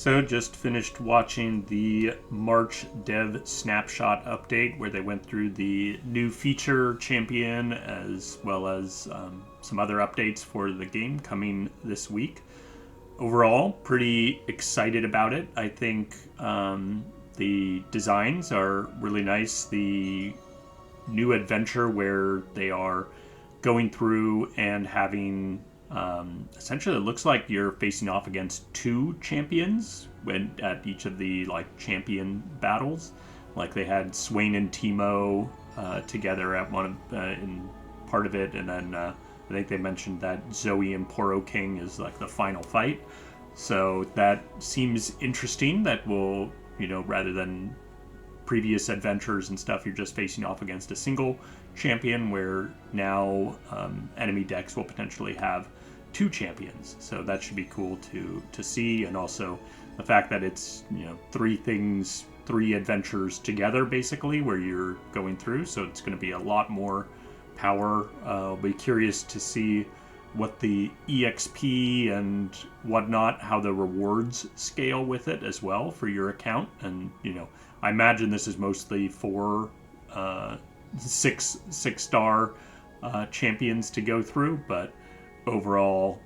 So just finished watching the March Dev Snapshot update where they went through the new feature champion as well as some other updates for the game coming this week. Overall, pretty excited about it. I think the designs are really nice. The new adventure where they are going through and having essentially it looks like you're facing off against two champions when at each of the champion battles. Like they had Swain and Teemo together at one of in part of it, and then I think they mentioned that Zoe and Poro King is like the final fight. So that seems interesting. That will, rather than previous adventures and stuff, you're just facing off against a single champion, where now enemy decks will potentially have two champions. So that should be cool to see, and also the fact that it's three adventures together basically where you're going through. So it's going to be a lot more power. I'll be curious to see what the EXP and whatnot, how the rewards scale with it as well for your account. And I imagine this is mostly for six-star champions to go through, but overall,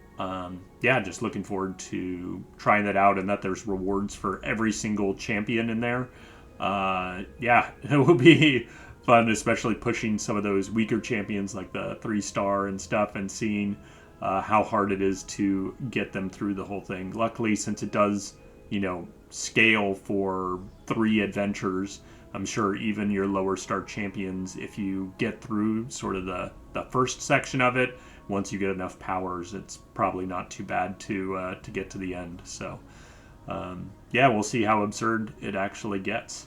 just looking forward to trying that out, and that there's rewards for every single champion in there. It will be fun, especially pushing some of those weaker champions like the 3-star and stuff, and seeing how hard it is to get them through the whole thing. Luckily, since it does, scale for 3 adventures, I'm sure even your lower star champions, if you get through sort of the first section of it, once you get enough powers, it's probably not too bad to get to the end. So, we'll see how absurd it actually gets.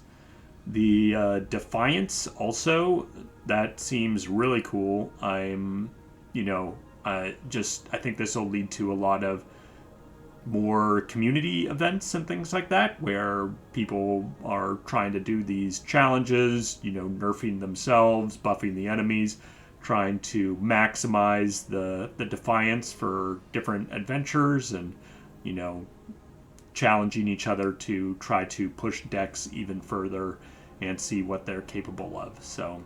The Defiance also, that seems really cool. I think this will lead to a lot of more community events and things like that, where people are trying to do these challenges, nerfing themselves, buffing the enemies, trying to maximize the Defiance for different adventures, and challenging each other to try to push decks even further and see what they're capable of. So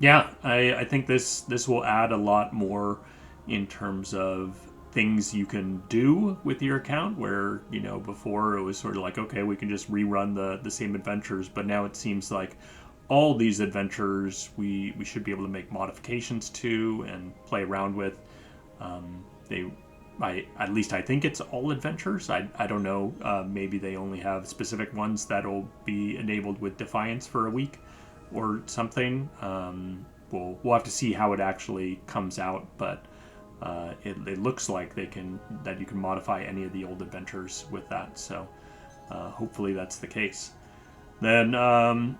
I think this will add a lot more in terms of things you can do with your account, where before it was sort of like, okay, we can just rerun the same adventures, but now it seems like all these adventures we should be able to make modifications to and play around with. At least I think it's all adventures. I don't know, maybe they only have specific ones that'll be enabled with Defiance for a week or something. We'll have to see how it actually comes out, but it looks like that you can modify any of the old adventures with that. So hopefully that's the case. Then the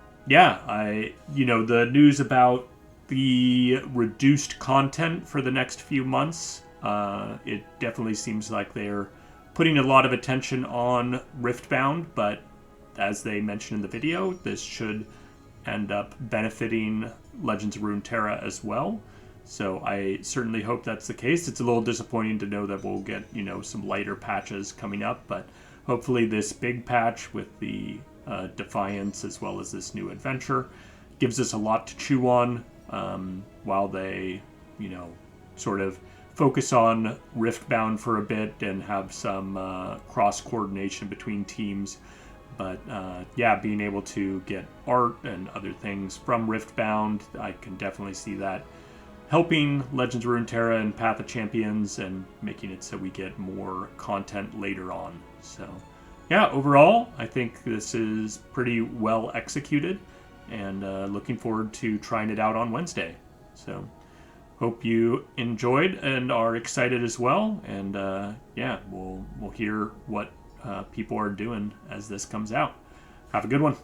news about the reduced content for the next few months, it definitely seems like they're putting a lot of attention on Riftbound, but as they mentioned in the video, this should end up benefiting Legends of Runeterra as well. So I certainly hope that's the case. It's a little disappointing to know that we'll get, some lighter patches coming up, but hopefully this big patch with the Defiance as well as this new adventure gives us a lot to chew on, while they, sort of focus on Riftbound for a bit and have some cross coordination between teams. But being able to get art and other things from Riftbound, I can definitely see that helping Legends of Runeterra and Path of Champions, and making it so we get more content later on. So overall, I think this is pretty well executed, and looking forward to trying it out on Wednesday. So hope you enjoyed and are excited as well, and we'll hear what people are doing as this comes out. Have a good one.